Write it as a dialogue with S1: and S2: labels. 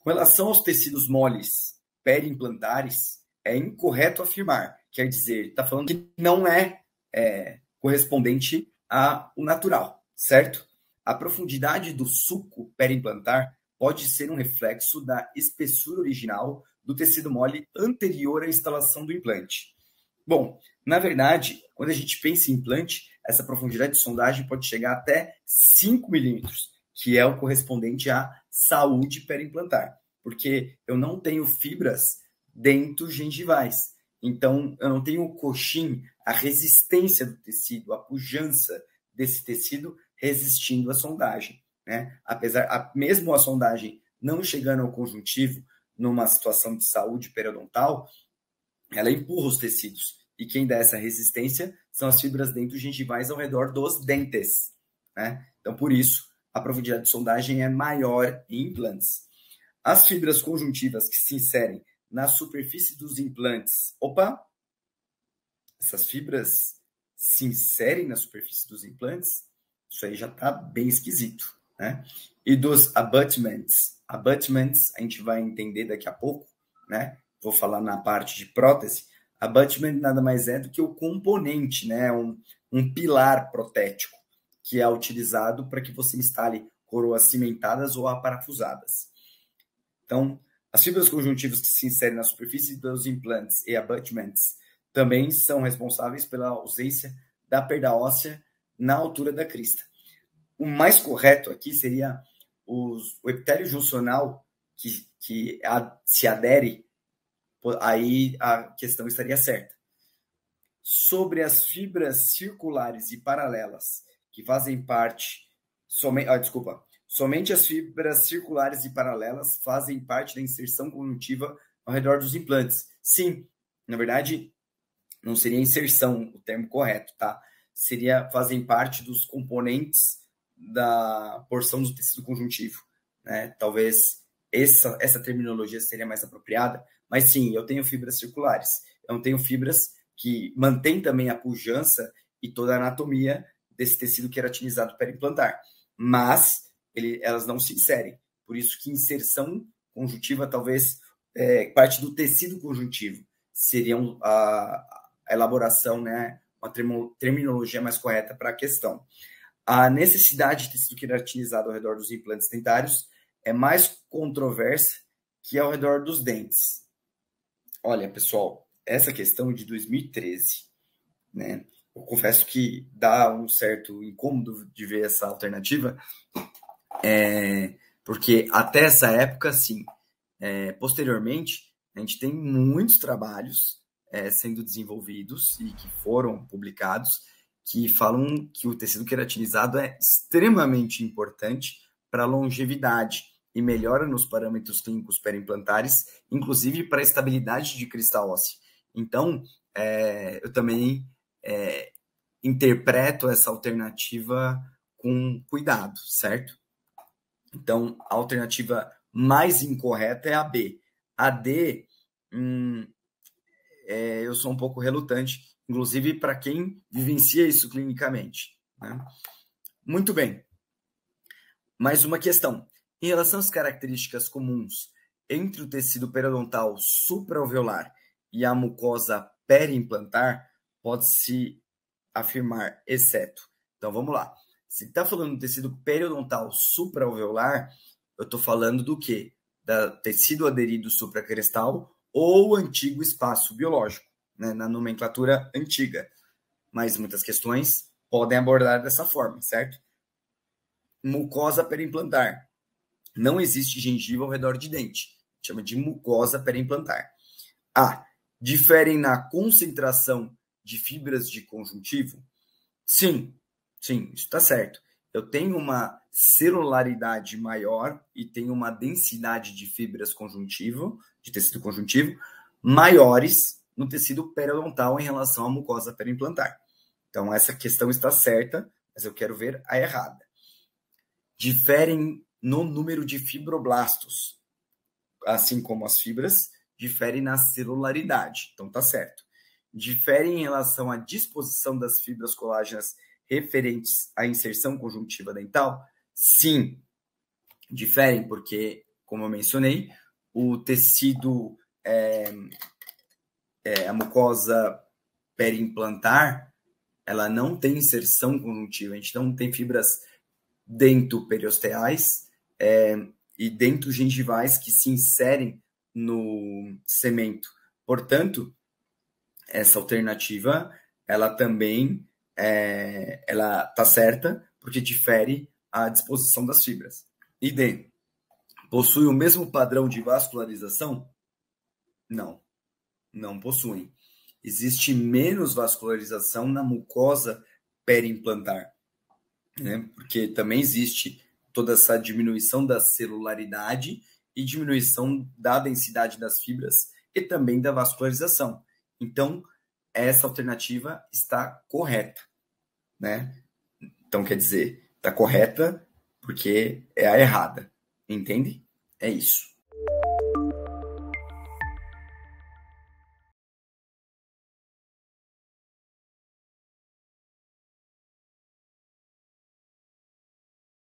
S1: Com relação aos tecidos moles periimplantares, é incorreto afirmar. Quer dizer, está falando que não é correspondente ao natural, certo? A profundidade do suco periimplantar pode ser um reflexo da espessura original do tecido mole anterior à instalação do implante. Bom, na verdade, quando a gente pensa em implante, essa profundidade de sondagem pode chegar até 5 milímetros, que é o correspondente à saúde periimplantar, porque eu não tenho fibras dentogengivais. Então, eu não tenho o coxim, a resistência do tecido, a pujança desse tecido resistindo à sondagem, né? Mesmo a sondagem não chegando ao conjuntivo numa situação de saúde periodontal, ela empurra os tecidos. E quem dá essa resistência são as fibras dentogengivais ao redor dos dentes, né? Então, por isso, a profundidade de sondagem é maior em implantes. As fibras conjuntivas que se inserem na superfície dos implantes. Opa! Essas fibras se inserem na superfície dos implantes? Isso aí já está bem esquisito, né? E dos abutments. Abutments a gente vai entender daqui a pouco, né? Vou falar na parte de prótese. Abutment nada mais é do que o componente, né? Um pilar protético que é utilizado para que você instale coroas cimentadas ou aparafusadas. Então, as fibras conjuntivas que se inserem na superfície dos implantes e abutments também são responsáveis pela ausência da perda óssea na altura da crista. O mais correto aqui seria o epitélio juncional que se adere, aí a questão estaria certa. Sobre as fibras circulares e paralelas que fazem parte... Somente as fibras circulares e paralelas fazem parte da inserção conjuntiva ao redor dos implantes. Sim, na verdade, não seria inserção o termo correto, tá? Fazem parte dos componentes da porção do tecido conjuntivo, né? Talvez essa terminologia seria mais apropriada, mas sim, eu tenho fibras circulares. Eu tenho fibras que mantêm também a pujança e toda a anatomia desse tecido queratinizado periimplantar, mas elas não se inserem. Por isso que inserção conjuntiva talvez parte do tecido conjuntivo seria a elaboração, né, uma terminologia mais correta para a questão. A necessidade de tecido queratinizado ao redor dos implantes dentários é mais controversa que ao redor dos dentes. Olha, pessoal, essa questão é de 2013, né? Eu confesso que dá um certo incômodo de ver essa alternativa, porque até essa época, sim. Posteriormente, a gente tem muitos trabalhos sendo desenvolvidos e que foram publicados que falam que o tecido queratinizado é extremamente importante para a longevidade e melhora nos parâmetros clínicos periimplantares, inclusive para a estabilidade de crista óssea. Então, eu também interpreto essa alternativa com cuidado, certo? Então, a alternativa mais incorreta é a B. A D, eu sou um pouco relutante, inclusive para quem vivencia isso clinicamente, né? Muito bem. Mais uma questão. Em relação às características comuns entre o tecido periodontal supraalveolar e a mucosa periimplantar, pode-se afirmar exceto. Então, vamos lá. Se está falando do tecido periodontal supraalveolar, eu estou falando do quê? Do tecido aderido supracrestal ou antigo espaço biológico, né? Na nomenclatura antiga. Mas muitas questões podem abordar dessa forma, certo? Mucosa periimplantar. Não existe gengiva ao redor de dente. Chama de mucosa periimplantar. A. Diferem na concentração de fibras de conjuntivo? Sim, isso está certo. Eu tenho uma celularidade maior e tenho uma densidade de fibras conjuntivo, de tecido conjuntivo, maiores no tecido periodontal em relação à mucosa periimplantar. Então, essa questão está certa, mas eu quero ver a errada. Diferem no número de fibroblastos, assim como as fibras, diferem na celularidade. Então, está certo. Diferem em relação à disposição das fibras colágenas referentes à inserção conjuntiva dental? Sim, diferem porque como eu mencionei, o tecido, a mucosa periimplantar, ela não tem inserção conjuntiva, a gente não tem fibras dentoperiosteais e dentogengivais que se inserem no cemento. Portanto, essa alternativa, ela também ela está certa, porque difere a disposição das fibras. E D, possui o mesmo padrão de vascularização? Não, não possuem. Existe menos vascularização na mucosa periimplantar, né? Porque também existe toda essa diminuição da celularidade e diminuição da densidade das fibras e também da vascularização. Então, essa alternativa está correta, né? Então, quer dizer, está correta porque é a errada, entende? É isso.